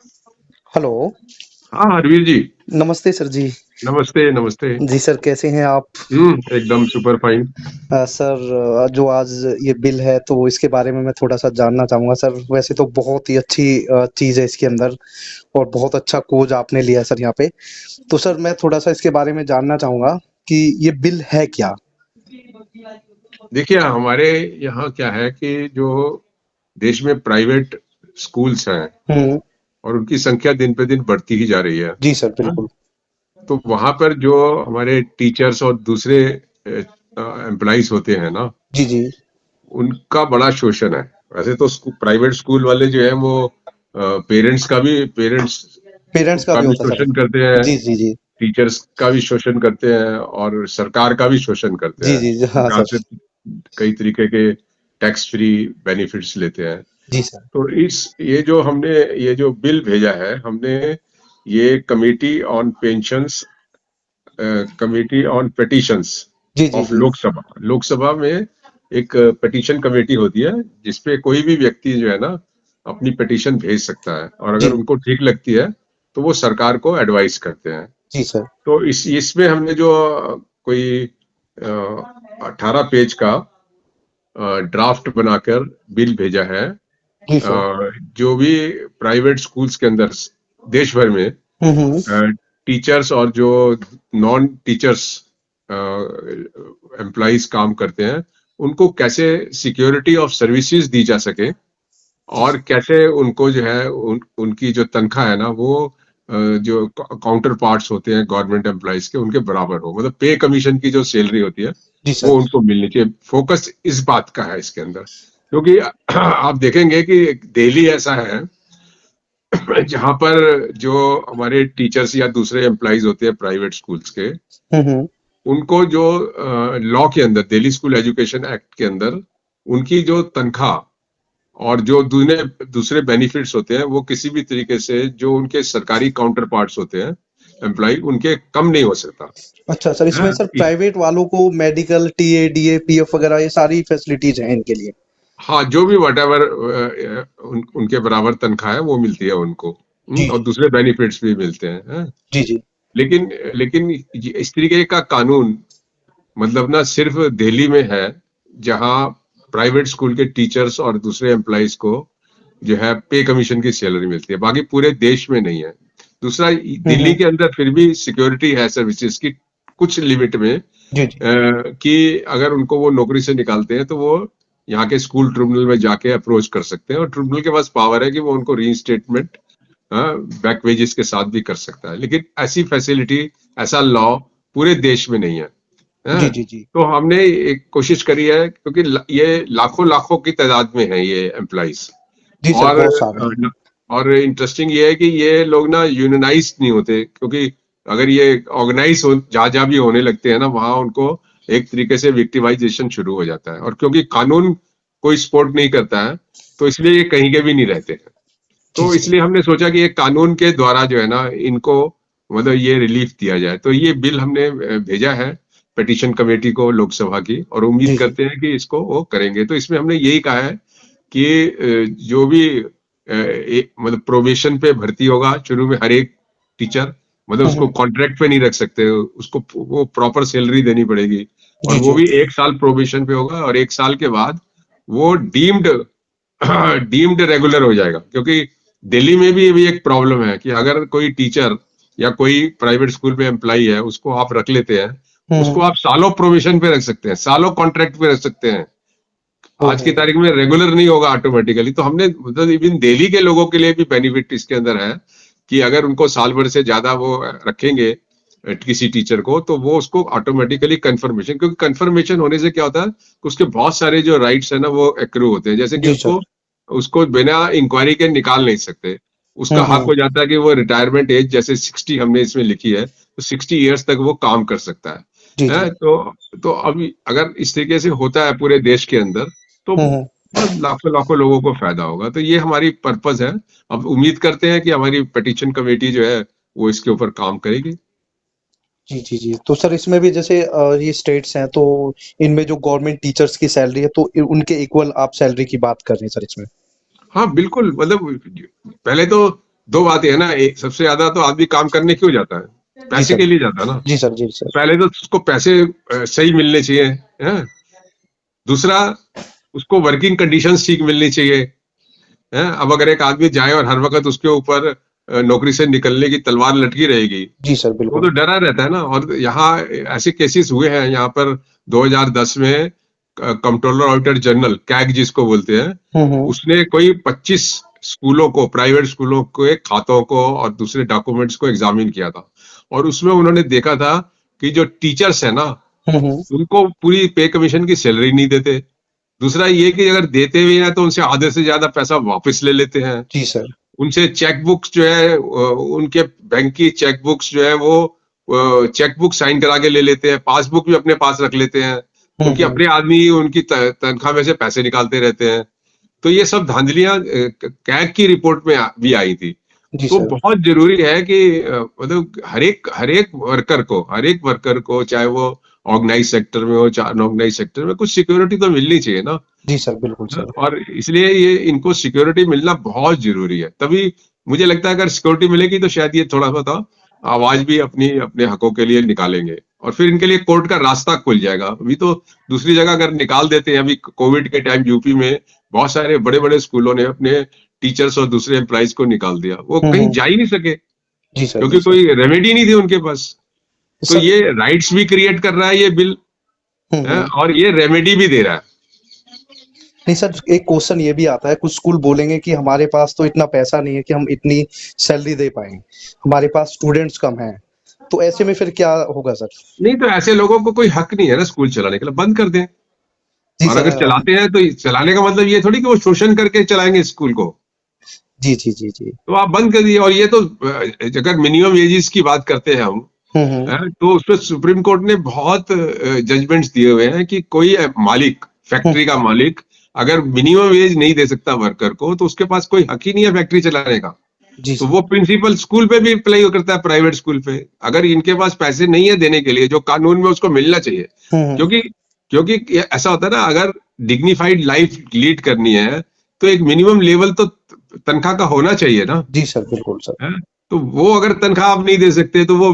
Hello, हाँ हरवीर जी। नमस्ते sir जी। नमस्ते नमस्ते। जी सर, कैसे हैं आप? एकदम सुपर फाइन। सर, जो आज ये बिल है तो इसके बारे में मैं थोड़ा-सा जानना चाहूँगा सर। वैसे तो बहुत ही अच्छी चीज़ है इसके अंदर और बहुत अच्छा खोज आपने लिया है सर यहाँ पे। तो सर मैं थोड़ा-सा इसके बारे में जानना चाहूँगा कि ये बिल है क्या? देखिए हमारे यहाँ क्या है कि जो देश में प्राइवेट स्कूल्स हैं हुँ, और उनकी संख्या दिन पे दिन बढ़ती ही जा रही है। जी सर, हाँ? बिल्कुल। तो वहां पर जो हमारे टीचर्स और दूसरे एम्प्लॉइज होते हैं ना, जी, जी। उनका बड़ा शोषण है। वैसे तो प्राइवेट स्कूल वाले जो है वो पेरेंट्स पेरेंट्स का का भी भी होता है सर। शोषण करते हैं, जी, जी, जी। टीचर्स का भी शोषण करते हैं और सरकार का भी शोषण करते जी, हैं। जी, जी। हाँ जहाँ सर। से कई तरीके के टैक्स फ्री बेनिफिट्स लेते हैं। जी सर। तो ये जो बिल भेजा है हमने, ये कमिटी ऑन पेटिशंस जी, जी, ऑफ जी। लोकसभा में एक पेटिशन कमेटी होती है, जिसपे कोई भी व्यक्ति जो है ना अपनी पेटिशन भेज सकता है, और अगर जी, उनको ठीक लगती है तो वो सरकार को एडवाइस करते हैं। जी सर। तो इस इसमें हमने जो कोई 18 पेज का ड्राफ्ट बनाकर बिल भेजा है। जी सर। जो भी प्राइवेट स्कूल्स के अंदर देश भर में हुँ, हुँ। टीचर्स और जो नॉन टीचर्स एम्प्लॉइज काम करते हैं, उनको कैसे सिक्योरिटी ऑफ सर्विसेज दी जा सके, जी और सर। कैसे उनको जो है उनकी जो तनख्वाह है ना वो जो काउंटर पार्ट्स होते हैं गवर्नमेंट एम्प्लॉइज के, उनके बराबर हो, मतलब पे कमीशन की जो सैलरी होती है जी वो सर। उनको मिलनी चाहिए। फोकस इस बात का है इसके अंदर, क्योंकि आप देखेंगे कि दिल्ली ऐसा है जहां पर जो हमारे टीचर्स या दूसरे एम्प्लॉइज होते हैं प्राइवेट स्कूल्स के, हुँ, हुँ। उनको जो लॉ के अंदर, दिल्ली स्कूल एजुकेशन एक्ट के अंदर, उनकी जो तनख्वाह और जो दूसरे बेनिफिट्स होते हैं, वो किसी भी तरीके से जो उनके सरकारी काउंटर पार्ट्स होते हैं एम्प्लॉय, उनके कम नहीं हो सकता अच्छा सर, है। इसमें सर प्राइवेट वालों को मेडिकल, टीए, डीए, पीएफ वगैरह ये सारी फैसिलिटीज़ हैं इनके लिए। हाँ, जो भी व्हाटएवर उनके बराबर तनख्वाह है वो मिलती है उनको। जी, और जी। दूसरे बेनिफिट्स भी मिलते हैं। जी, जी। लेकिन लेकिन इस तरीके का कानून मतलब ना सिर्फ दिल्ली में है, जहां प्राइवेट स्कूल के टीचर्स और दूसरे एम्प्लॉइज को जो है पे कमीशन की सैलरी मिलती है, बाकी पूरे देश में नहीं है। दूसरा, हुँ, दिल्ली हुँ। के अंदर फिर भी सिक्योरिटी है सर्विसेज की कुछ लिमिट में, जी, जी। कि अगर उनको वो नौकरी से निकालते हैं तो वो यहाँ के स्कूल ट्रिब्यूनल में जाके अप्रोच कर सकते हैं, और ट्रिब्यूनल के पास पावर है कि वो उनको रीइंस्टेटमेंट बैक वेजेस के साथ भी कर सकता है। लेकिन ऐसी फैसिलिटी, ऐसा लॉ पूरे देश में नहीं है। जी, हैं? जी, जी। तो हमने एक कोशिश करी है, क्योंकि ये लाखों लाखों की तादाद में है ये एम्प्लॉइज। जी सर, और बहुत सारे हैं। और इंटरेस्टिंग ये है कि ये लोग ना यूनियनाइज नहीं होते, क्योंकि अगर ये ऑर्गेनाइज हो जहां जहां भी होने लगते हैं ना, वहां उनको एक तरीके से विक्टिमाइजेशन शुरू हो जाता है, और क्योंकि कानून कोई सपोर्ट नहीं करता है, तो इसलिए ये कहीं के भी नहीं रहते हैं। जी तो सर। इसलिए हमने सोचा कि एक कानून के द्वारा जो है ना इनको मतलब ये रिलीफ दिया जाए। तो ये बिल हमने भेजा है पिटीशन कमेटी को लोकसभा की, और उम्मीद जी, जी। करते हैं कि इसको वो करेंगे। तो इसमें हमने यही कहा है कि जो भी मतलब प्रोबेशन पे भर्ती होगा शुरू में हर एक टीचर, मतलब हुँ, उसको हुँ। कॉन्ट्रैक्ट पे नहीं रख सकते, उसको वो प्रॉपर सैलरी देनी पड़ेगी, और जी, वो जी। भी 1 साल प्रोबेशन पे होगा, और 1 साल के बाद वो डीम्ड रेगुलर हो जाएगा। क्योंकि दिल्ली में भी अभी एक प्रॉब्लम है कि अगर कोई टीचर या कोई प्राइवेट स्कूल में एम्प्लॉई है, उसको आप रख लेते हैं, हुँ, उसको हुँ। आप सालों प्रोबेशन पे रख सकते हैं, सालों कॉन्ट्रैक्ट पे रख सकते हैं, आज की ओहो! तारीख में रेगुलर नहीं होगा ऑटोमेटिकली। तो हमने मतलब इवन दिल्ली के लोगों के लिए भी बेनिफिट इसके अंदर है, कि अगर उनको साल भर से ज्यादा वो रखेंगे किसी टीचर को, तो वो उसको ऑटोमेटिकली कंफर्मेशन, क्योंकि कंफर्मेशन होने से क्या होता है कि उसके बहुत सारे जो राइट्स है ना वो एक्रू होते हैं, जैसे कि जी उसको सर। उसको बिना इंक्वायरी के निकाल नहीं सकते। हुँ, उसका हक हुँ। हो जाता है कि वो रिटायरमेंट एज जैसे 60 हमने इसमें लिखी है, तो 60 ईयर्स तक वो काम कर सकता है। जी, जी। तो अभी अगर इस तरीके से होता है पूरे देश के अंदर, तो हुँ, हुँ। बस लाखों लाखों लोगों को फायदा होगा। तो ये हमारी पर्पस है। अब उम्मीद करते हैं कि हमारी पिटीशन कमेटी जो है वो इसके ऊपर काम करेगी। जी, जी, जी। तो सर इसमें भी जैसे ये स्टेट्स हैं तो इनमें जो गवर्नमेंट टीचर्स की सैलरी है तो उनके इक्वल आप सैलरी की बात कर रहे हैं सर इसमें? हाँ बिल्कुल, मतलब पहले तो दो बातें है ना, एक सबसे ज्यादा तो आदमी काम करने क्यों जाता है? जी पैसे सर। के लिए जाता है ना। जी सर, जी सर। पहले तो उसको पैसे सही मिलने चाहिए, है? दूसरा, उसको वर्किंग कंडीशंस ठीक मिलनी चाहिए, है? अब अगर एक आदमी जाए और हर वक्त उसके ऊपर नौकरी से निकलने की तलवार लटकी रहेगी, जी सर, वो तो बिल्कुल। डरा रहता है ना। और यहाँ ऐसे केसेस हुए हैं यहाँ पर 2010 में, कंट्रोलर ऑडिटर जनरल कैग जिसको बोलते हैं, हुँ। उसने कोई 25 स्कूलों को, प्राइवेट स्कूलों के खातों को और दूसरे डॉक्यूमेंट्स को एग्जामिन किया था, और उसमें उन्होंने देखा था कि जो टीचर्स है ना, हुँ। उनको पूरी पे कमीशन की सैलरी नहीं देते। दूसरा ये कि अगर देते भी हैं तो उनसे आधे से ज्यादा पैसा वापस ले लेते हैं। जी सर। उनसे चेक बुक्स जो है, उनके बैंक की चेक बुक्स जो है वो चेक बुक साइन करा के ले लेते हैं, पासबुक भी अपने पास रख लेते हैं। उनके हुँ। अपने आदमी ही उनकी तनख्वाह में से पैसे निकालते रहते हैं। तो ये सब धांधलियां कैग की रिपोर्ट में भी आई थी। जी तो सर। बहुत जरूरी है कि मतलब हर एक वर्कर को, चाहे वो ऑर्गेनाइज सेक्टर में हो चाहे अनऑर्गेनाइज सेक्टर में, कुछ सिक्योरिटी तो मिलनी चाहिए ना। जी सर, बिल्कुल हाँ, सर। और इसलिए ये इनको सिक्योरिटी मिलना बहुत जरूरी है। तभी मुझे लगता है अगर सिक्योरिटी मिलेगी तो शायद ये थोड़ा सा आवाज भी अपनी अपने हकों के लिए निकालेंगे, और फिर इनके लिए कोर्ट का रास्ता खुल जाएगा। अभी तो दूसरी जगह अगर निकाल देते हैं, अभी कोविड के टाइम यूपी में बहुत सारे बड़े बड़े स्कूलों ने अपने टीचर्स और दूसरे एम्प्लॉइज को निकाल दिया, वो कहीं हुँ। जा ही नहीं सके जी सर, जी क्योंकि सर। कोई रेमेडी नहीं थी उनके पास। तो सर। ये राइट्स भी क्रिएट कर रहा है ये बिल, है, हुँ। और ये रेमेडी भी दे रहा है। नहीं सर, एक क्वेश्चन ये भी आता है, कुछ स्कूल बोलेंगे कि हमारे पास तो इतना पैसा नहीं है कि हम इतनी सैलरी दे पाएँ, हमारे पास स्टूडेंट्स कम हैं, तो ऐसे में फिर क्या होगा सर? नहीं तो ऐसे लोगों को कोई हक नहीं है ना स्कूल चलाने के लिए, बंद कर दें। जी और सर। अगर चलाते हैं तो चलाने का मतलब ये थोड़ी कि वो शोषण करके चलाएंगे स्कूल को। जी, जी, जी, जी। तो आप बंद कर दिए। और ये तो अगर मिनिमम वेजेस की बात करते हैं हम, हुँ। तो उसपे सुप्रीम कोर्ट ने बहुत जजमेंट्स दिए हुए हैं कि कोई मालिक, हुँ। फैक्ट्री का मालिक, अगर मिनिमम वेज नहीं दे सकता वर्कर को तो उसके पास कोई हक ही नहीं है फैक्ट्री चलाने का। जी तो सर। वो प्रिंसिपल स्कूल पे भी अप्लाई करता है, प्राइवेट स्कूल पे। अगर इनके पास पैसे नहीं है देने के लिए, जो कानून में उसको मिलना चाहिए। हुँ। क्योंकि क्योंकि ऐसा होता है ना, अगर डिग्निफाइड लाइफ लीड करनी है तो एक मिनिमम लेवल तो तनख्वाह का होना चाहिए ना, जी सर, बिल्कुल सर। है? तो वो अगर तनख्वाह आप नहीं दे सकते तो वो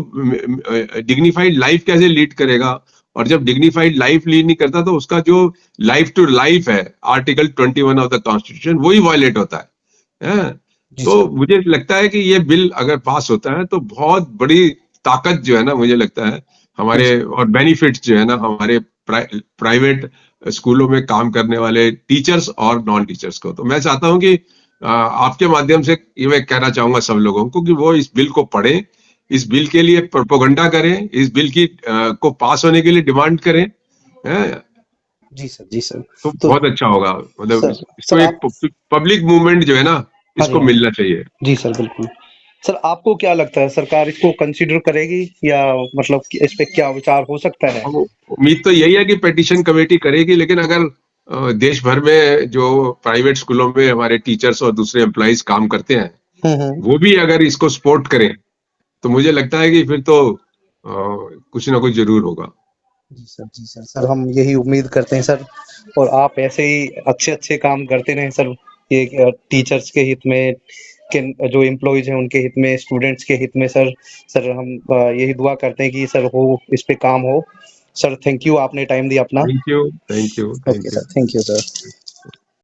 डिग्निफाइड लाइफ कैसे लीड करेगा? और जब डिग्निफाइड लाइफ लीड नहीं करता तो उसका जो लाइफ टू लाइफ है, आर्टिकल 21 ऑफ द कॉन्स्टिट्यूशन, वही वायलेट होता है? जी तो सर। मुझे लगता है कि ये बिल अगर पास होता है तो बहुत बड़ी ताकत जो है ना, मुझे लगता है जी हमारे, सर। और बेनिफिट्स जो है ना हमारे प्राइवेट स्कूलों में काम करने वाले टीचर्स और नॉन टीचर्स को। तो मैं चाहता हूं कि आपके माध्यम से ये मैं कहना चाहूंगा सब लोगों को कि वो इस बिल को पढ़ें, इस बिल के लिए प्रोपोगंडा करें, इस बिल की को पास होने के लिए डिमांड करें, हैं? जी सर, जी सर। तो तो बहुत अच्छा होगा। मतलब सर इसको सर एक आप पब्लिक मूवमेंट जो है ना, हाँ जी, इसको हाँ जी। मिलना चाहिए। जी सर, बिल्कुल। सर आपको क्या लगता है, सरकार इसको कंसीडर करेगी या मतलब कि इस पे क्या विचार हो सकता है? अब उम्मीद तो यही है कि पेटिशन कमेटी करेगी, लेकिन अगर देश भर में जो प्राइवेट स्कूलों में हमारे टीचर्स और दूसरे एम्प्लॉइज काम करते हैं, हुँ। वो भी अगर इसको सपोर्ट करें तो मुझे लगता है कि फिर तो कुछ ना कुछ जरूर होगा। जी सर, जी सर। सर हम यही उम्मीद करते हैं सर, और आप ऐसे ही अच्छे-अच्छे काम करते रहें सर, ये टीचर्स के हित में, के जो एम्प्लॉइज़ हैं उनके हित में, स्टूडेंट्स के हित में सर। सर हम यही दुआ करते हैं कि सर हो, इस पे काम हो। सर थैंक यू, आपने टाइम दिया अपना। Thank you, thank you, okay thank you. Sir, thank you sir.